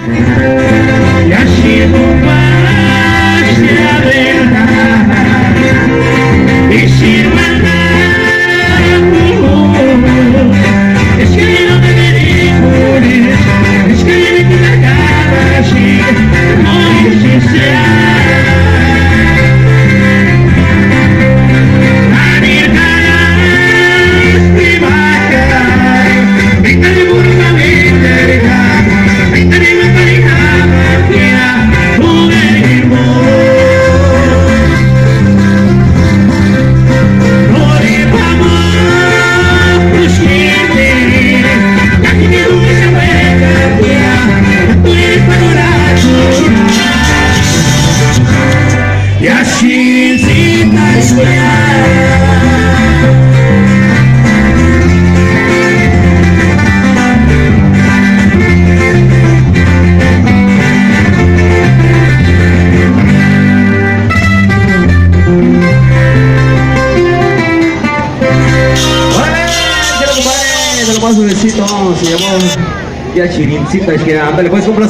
Y así más la verdad y sin maldad. Es que no me derivores, es que me metí la cara así, muy sincera. Y así sin esperar. Más suavecito, se llamó ya chirincita, es que ándale pues un placer.